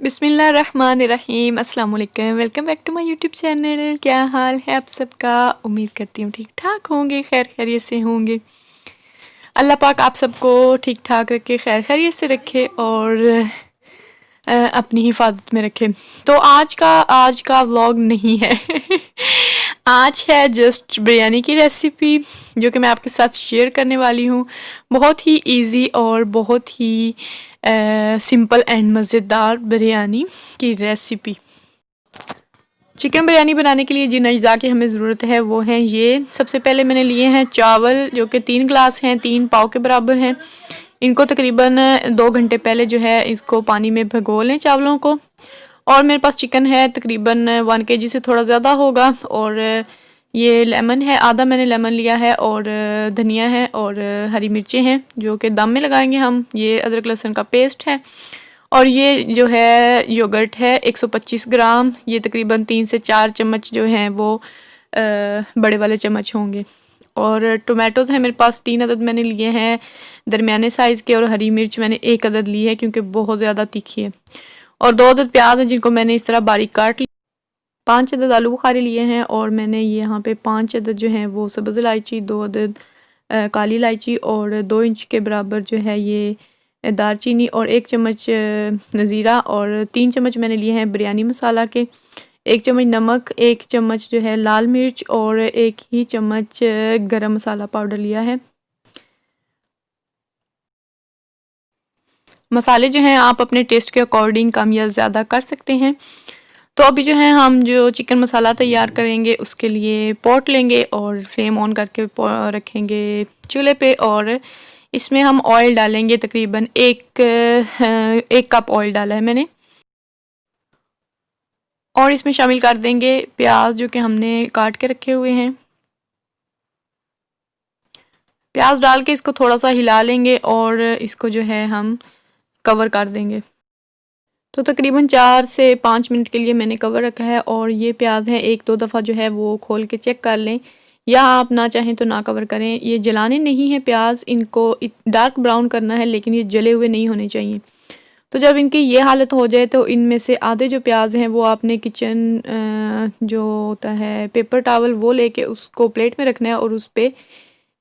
बिस्मिल्लाहिर्रहमानिर्रहीम अस्सलाम वालेकुम। Welcome back to my YouTube channel. क्या हाल है आप सबका? उम्मीद करती हूँ ठीक ठाक होंगे, खैर खैरियत से होंगे। अल्लाह पाक आप सबको ठीक ठाक रखे, खैर खैरियत से रखे और अपनी हिफाजत में रखे। तो आज का व्लॉग नहीं है आज है जस्ट बिरयानी की रेसिपी जो कि मैं आपके साथ शेयर करने वाली हूँ। बहुत ही इजी और बहुत ही सिंपल एंड मज़ेदार बिरयानी की रेसिपी। चिकन बिरयानी बनाने के लिए जिन अज्जा की हमें ज़रूरत है वो हैं ये। सबसे पहले मैंने लिए हैं चावल जो कि 3 गिलास हैं, 3 पाव के बराबर हैं। इनको तकरीबन 2 घंटे पहले जो है इसको पानी में भिगो लें चावलों को। और मेरे पास चिकन है तकरीबन 1 केजी से थोड़ा ज़्यादा होगा। और ये लेमन है, आधा मैंने लेमन लिया है और धनिया है और हरी मिर्चें हैं जो कि दम में लगाएंगे हम। ये अदरक लहसुन का पेस्ट है और ये जो है योगर्ट है 125 ग्राम। ये तकरीबन 3 से 4 चम्मच जो हैं वो बड़े वाले चम्मच होंगे। और टोमेटोज़ हैं मेरे पास 3 अदद मैंने लिए हैं दरमियाने साइज़ के। और हरी मिर्च मैंने 1 अदद ली है क्योंकि बहुत ज़्यादा तीखी है। और 2 अदद प्याज हैं जिनको मैंने इस तरह बारीक काट लिया। 5 अदद आलू बुखारे लिए हैं और मैंने यहाँ पे 5 अदद जो हैं वो सब्ज़ इलायची, 2 अदद काली इलायची और 2 इंच के बराबर जो है ये दालचीनी और 1 चम्मच ज़ीरा और 3 चम्मच मैंने लिए हैं बिरयानी मसाला के, 1 चम्मच नमक, 1 चम्मच जो है लाल मिर्च और 1 ही चम्मच गरम मसाला पाउडर लिया है। मसाले जो हैं आप अपने टेस्ट के अकॉर्डिंग कम या ज़्यादा कर सकते हैं। तो अभी जो है हम जो चिकन मसाला तैयार करेंगे उसके लिए पॉट लेंगे और फ्लेम ऑन करके रखेंगे चूल्हे पे। और इसमें हम ऑयल डालेंगे तकरीबन एक कप ऑयल डाला है मैंने। और इसमें शामिल कर देंगे प्याज जो कि हमने काट के रखे हुए हैं। प्याज डाल के इसको थोड़ा सा हिला लेंगे और इसको जो है हम कवर कर देंगे। तो तकरीबन 4 से 5 मिनट के लिए मैंने कवर रखा है। और ये प्याज है 1-2 दफ़ा जो है वो खोल के चेक कर लें, या आप ना चाहें तो ना कवर करें। ये जलाने नहीं है प्याज, इनको डार्क ब्राउन करना है लेकिन ये जले हुए नहीं होने चाहिए। तो जब इनकी ये हालत हो जाए तो इनमें से आधे जो प्याज हैं वो आपने किचन जो होता है पेपर टावल वो लेके उसको प्लेट में रखना है और उस पर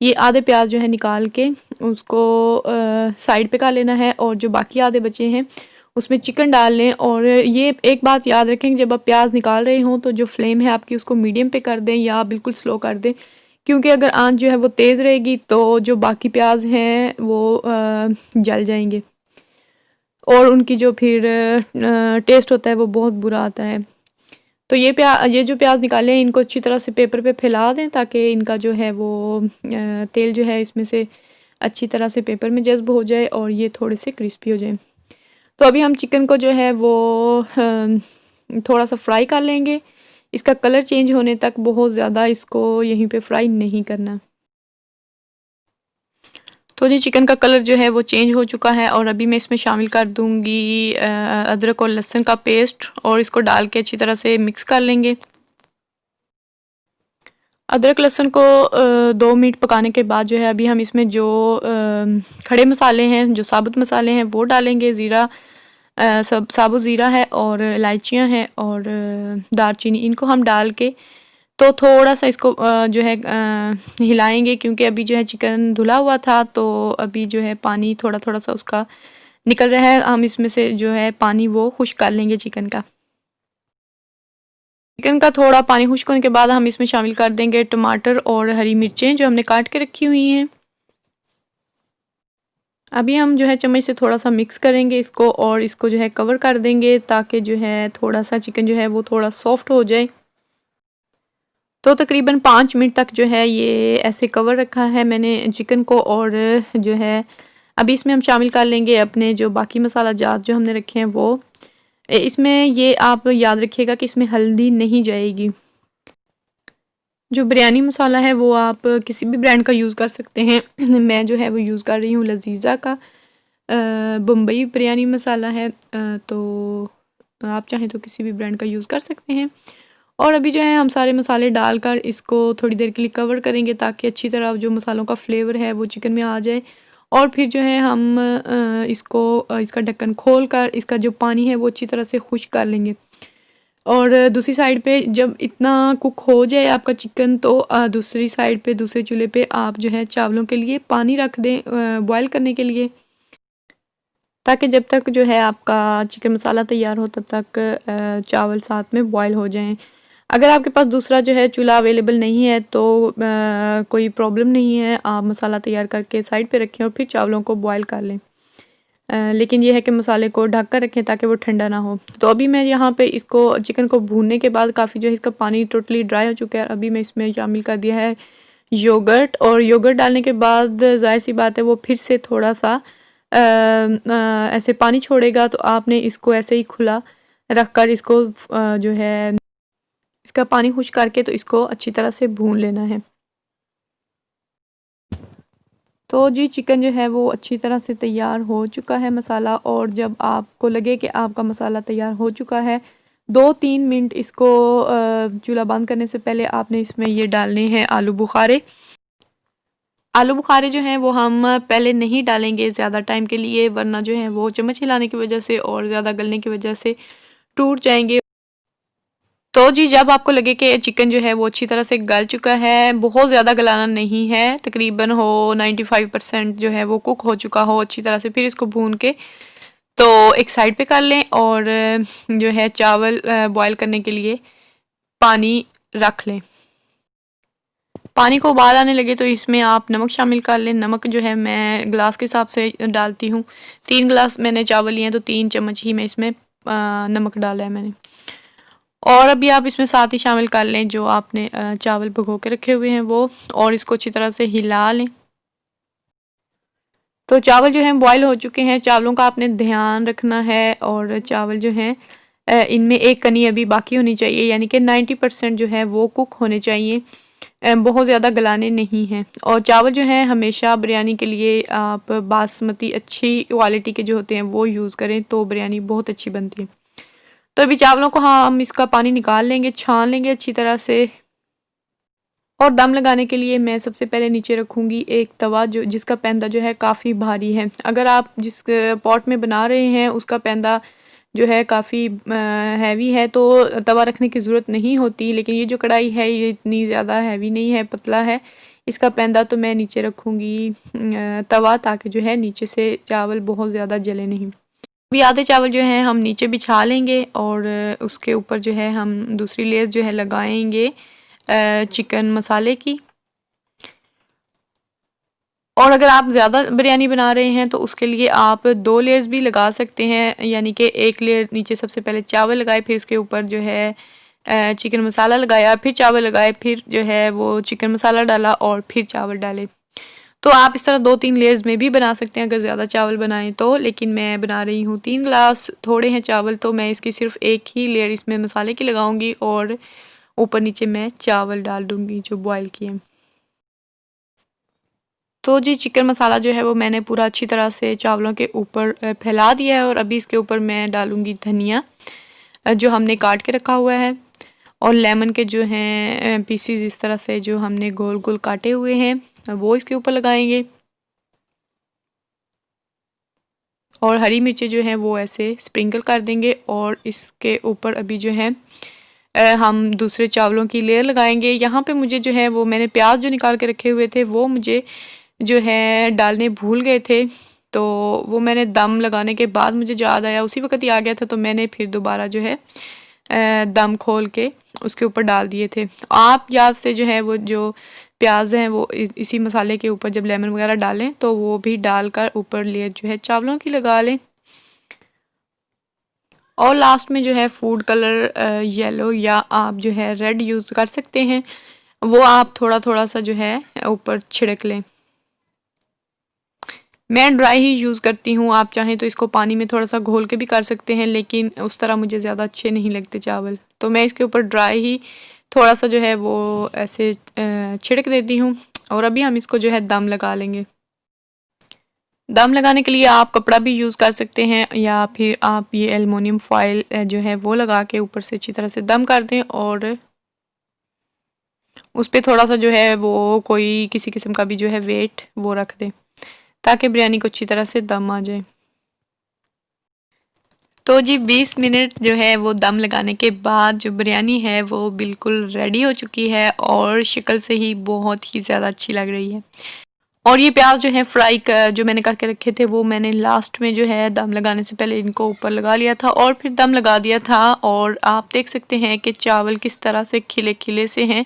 ये आधे प्याज जो है निकाल के उसको साइड पे कर लेना है। और जो बाकी आधे बचे हैं उसमें चिकन डाल लें। और ये एक बात याद रखें जब आप प्याज निकाल रहे हों तो जो फ्लेम है आपकी उसको मीडियम पे कर दें या बिल्कुल स्लो कर दें, क्योंकि अगर आंच जो है वो तेज़ रहेगी तो जो बाकी प्याज हैं वो जल जाएंगे और उनकी जो फिर टेस्ट होता है वो बहुत बुरा आता है। तो ये जो प्याज निकाले हैं इनको अच्छी तरह से पेपर पे फैला दें ताकि इनका जो है वो तेल जो है इसमें से अच्छी तरह से पेपर में जज्ब हो जाए और ये थोड़े से क्रिस्पी हो जाए। तो अभी हम चिकन को जो है वो थोड़ा सा फ्राई कर लेंगे। इसका कलर चेंज होने तक बहुत ज़्यादा इसको यहीं पे फ्राई नहीं करना। तो जी चिकन का कलर जो है वो चेंज हो चुका है और अभी मैं इसमें शामिल कर दूंगी अदरक और लहसुन का पेस्ट और इसको डाल के अच्छी तरह से मिक्स कर लेंगे। अदरक लहसुन को 2 मिनट पकाने के बाद जो है अभी हम इसमें जो खड़े मसाले हैं, जो साबुत मसाले हैं वो डालेंगे। ज़ीरा, सब साबुत ज़ीरा है और इलायचियाँ हैं और दालचीनी, इनको हम डाल के तो थोड़ा सा इसको जो है हिलाएंगे क्योंकि अभी जो है चिकन धुला हुआ था तो अभी जो है पानी थोड़ा थोड़ा सा उसका निकल रहा है। हम इसमें से जो है पानी वो खुश्क कर लेंगे चिकन का। चिकन का थोड़ा पानी खुश्क होने के बाद हम इसमें शामिल कर देंगे टमाटर और हरी मिर्चें जो हमने काट के रखी हुई हैं। अभी हम जो है चम्मच से थोड़ा सा मिक्स करेंगे इसको और इसको जो है कवर कर देंगे ताकि जो है थोड़ा सा चिकन जो है वो थोड़ा सॉफ्ट हो जाए। तो तकरीबन 5 मिनट तक जो है ये ऐसे कवर रखा है मैंने चिकन को। और जो है अभी इसमें हम शामिल कर लेंगे अपने जो बाकी मसाला जात जो हमने रखे हैं वो। इसमें ये आप याद रखिएगा कि इसमें हल्दी नहीं जाएगी। जो बिरयानी मसाला है वो आप किसी भी ब्रांड का यूज़ कर सकते हैं। मैं जो है वो यूज़ कर रही हूँ लजीज़ा का बम्बई बिरयानी मसाला है। तो आप चाहें तो किसी भी ब्रांड का यूज़ कर सकते हैं। और अभी जो है हम सारे मसाले डालकर इसको थोड़ी देर के लिए कवर करेंगे ताकि अच्छी तरह जो मसालों का फ्लेवर है वो चिकन में आ जाए और फिर जो है हम इसका ढक्कन खोल कर इसका जो पानी है वो अच्छी तरह से खुश्क कर लेंगे। और दूसरी साइड पे जब इतना कुक हो जाए आपका चिकन, तो दूसरी साइड पे दूसरे चूल्हे पे आप जो है चावलों के लिए पानी रख दें बॉयल करने के लिए, ताकि जब तक जो है आपका चिकन मसाला तैयार हो तब तक चावल साथ में बॉयल हो जाएं। अगर आपके पास दूसरा जो है चूल्हा अवेलेबल नहीं है तो कोई प्रॉब्लम नहीं है, आप मसाला तैयार करके साइड पे रखें और फिर चावलों को बॉयल कर लें। लेकिन ये है कि मसाले को ढक कर रखें ताकि वो ठंडा ना हो। तो अभी मैं यहाँ पे इसको चिकन को भूनने के बाद काफ़ी जो है इसका पानी टोटली ड्राई हो चुका है। अभी मैं इसमें शामिल कर दिया है योगर्ट, और योगर्ट डालने के बाद ज़ाहिर सी बात है वो फिर से थोड़ा सा ऐसे पानी छोड़ेगा, तो आपने इसको ऐसे ही खुला रख कर इसको जो है इसका पानी खुश्क करके तो इसको अच्छी तरह से भून लेना है। तो जी चिकन जो है वो अच्छी तरह से तैयार हो चुका है मसाला, और जब आपको लगे कि आपका मसाला तैयार हो चुका है, 2-3 मिनट इसको चूल्हा बंद करने से पहले आपने इसमें ये डालने हैं आलू बुखारे। आलू बुखारे जो हैं वो हम पहले नहीं डालेंगे ज़्यादा टाइम के लिए, वरना जो है वो चम्मच हिलाने की वजह से और ज़्यादा गलने की वजह से टूट जाएंगे। तो जी जब आपको लगे कि चिकन जो है वो अच्छी तरह से गल चुका है, बहुत ज़्यादा गलाना नहीं है, तकरीबन हो 95% जो है वो कुक हो चुका हो अच्छी तरह से, फिर इसको भून के तो एक साइड पे कर लें और जो है चावल बॉयल करने के लिए पानी रख लें। पानी को उबाल आने लगे तो इसमें आप नमक शामिल कर लें। नमक जो है मैं गिलास के हिसाब से डालती हूँ। 3 गिलास मैंने चावल लिए हैं तो 3 चम्मच ही मैं इसमें नमक डाला है मैंने। और अभी आप इसमें साथ ही शामिल कर लें जो आपने चावल भिगो के रखे हुए हैं वो, और इसको अच्छी तरह से हिला लें। तो चावल जो हैं बॉयल हो चुके हैं। चावलों का आपने ध्यान रखना है, और चावल जो हैं इनमें एक कनी अभी बाकी होनी चाहिए, यानी कि 90% जो है वो कुक होने चाहिए, बहुत ज़्यादा गलाने नहीं हैं। और चावल जो हैं हमेशा बिरयानी के लिए आप बासमती अच्छी क्वालिटी के जो होते हैं वो यूज़ करें, तो बिरयानी बहुत अच्छी बनती है। तो अभी चावलों को हम इसका पानी निकाल लेंगे, छान लेंगे अच्छी तरह से। और दम लगाने के लिए मैं सबसे पहले नीचे रखूँगी एक तवा जिसका पैंदा जो है काफ़ी भारी है। अगर आप जिस पॉट में बना रहे हैं उसका पैंदा जो है काफ़ी हैवी है तो तवा रखने की ज़रूरत नहीं होती, लेकिन ये जो कढ़ाई है ये इतनी ज़्यादा हैवी नहीं है, पतला है इसका पैंदा, तो मैं नीचे रखूँगी तवा, ताकि जो है नीचे से चावल बहुत ज़्यादा जले नहीं। अभी आधे चावल जो हैं हम नीचे बिछा लेंगे और उसके ऊपर जो है हम दूसरी लेयर जो है लगाएंगे चिकन मसाले की। और अगर आप ज़्यादा बिरयानी बना रहे हैं तो उसके लिए आप 2 लेयर्स भी लगा सकते हैं, यानी कि एक लेयर नीचे सबसे पहले चावल लगाए, फिर उसके ऊपर जो है चिकन मसाला लगाया, फिर चावल लगाए, फिर जो है वो चिकन मसाला डाला और फिर चावल डाले। तो आप इस तरह 2-3 लेयर्स में भी बना सकते हैं अगर ज़्यादा चावल बनाएं तो, लेकिन मैं बना रही हूँ 3 गिलास थोड़े हैं चावल, तो मैं इसकी सिर्फ एक ही लेयर इसमें मसाले की लगाऊंगी और ऊपर नीचे मैं चावल डाल दूँगी जो बॉयल किए। तो जी चिकन मसाला जो है वो मैंने पूरा अच्छी तरह से चावलों के ऊपर फैला दिया है, और अभी इसके ऊपर मैं डालूँगी धनिया जो हमने काट के रखा हुआ है, और लेमन के जो हैं पीसीज इस तरह से जो हमने गोल गोल काटे हुए हैं वो इसके ऊपर लगाएंगे, और हरी मिर्चें जो हैं वो ऐसे स्प्रिंकल कर देंगे। और इसके ऊपर अभी जो है हम दूसरे चावलों की लेयर लगाएंगे। यहाँ पे मुझे जो है वो मैंने प्याज जो निकाल के रखे हुए थे वो मुझे जो है डालने भूल गए थे, तो वो मैंने दम लगाने के बाद मुझे याद आया, उसी वक्त ही आ गया था, तो मैंने फिर दोबारा जो है दम खोल के उसके ऊपर डाल दिए थे। आप याद से जो है वो जो प्याज हैं वो इसी मसाले के ऊपर जब लेमन वगैरह डालें तो वो भी डालकर ऊपर लेयर जो है चावलों की लगा लें। और लास्ट में जो है फूड कलर येलो या आप जो है रेड यूज़ कर सकते हैं, वो आप थोड़ा थोड़ा सा जो है ऊपर छिड़क लें। मैं ड्राई ही यूज़ करती हूँ, आप चाहें तो इसको पानी में थोड़ा सा घोल के भी कर सकते हैं, लेकिन उस तरह मुझे ज़्यादा अच्छे नहीं लगते चावल, तो मैं इसके ऊपर ड्राई ही थोड़ा सा जो है वो ऐसे छिड़क देती हूँ। और अभी हम इसको जो है दम लगा लेंगे। दम लगाने के लिए आप कपड़ा भी यूज़ कर सकते हैं, या फिर आप ये एलुमिनियम फॉयल जो है वो लगा के ऊपर से अच्छी तरह से दम कर दें, और उस पर थोड़ा सा जो है वो कोई किसी किस्म का भी जो है वेट वो रख दें, ताकि बिरयानी को अच्छी तरह से दम आ जाए। तो जी 20 मिनट जो है वो दम लगाने के बाद जो बिरयानी है वो बिल्कुल रेडी हो चुकी है और शक्ल से ही बहुत ही ज़्यादा अच्छी लग रही है। और ये प्याज जो है फ्राई कर जो मैंने करके रखे थे वो मैंने लास्ट में जो है दम लगाने से पहले इनको ऊपर लगा लिया था और फिर दम लगा दिया था। और आप देख सकते हैं कि चावल किस तरह से खिले खिले से हैं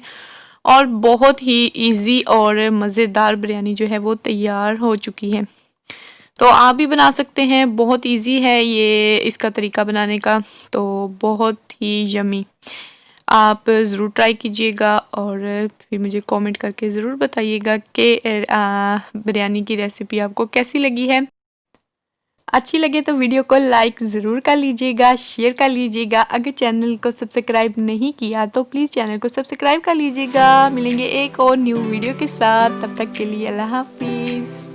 और बहुत ही इजी और मज़ेदार बिरयानी जो है वो तैयार हो चुकी है। तो आप भी बना सकते हैं, बहुत इजी है ये इसका तरीका बनाने का, तो बहुत ही यमी। आप ज़रूर ट्राई कीजिएगा और फिर मुझे कमेंट करके ज़रूर बताइएगा कि बिरयानी की रेसिपी आपको कैसी लगी है। अच्छी लगे तो वीडियो को लाइक ज़रूर कर लीजिएगा, शेयर कर लीजिएगा। अगर चैनल को सब्सक्राइब नहीं किया तो प्लीज़ चैनल को सब्सक्राइब कर लीजिएगा। मिलेंगे एक और न्यू वीडियो के साथ, तब तक के लिए अल्लाह हाफिज़।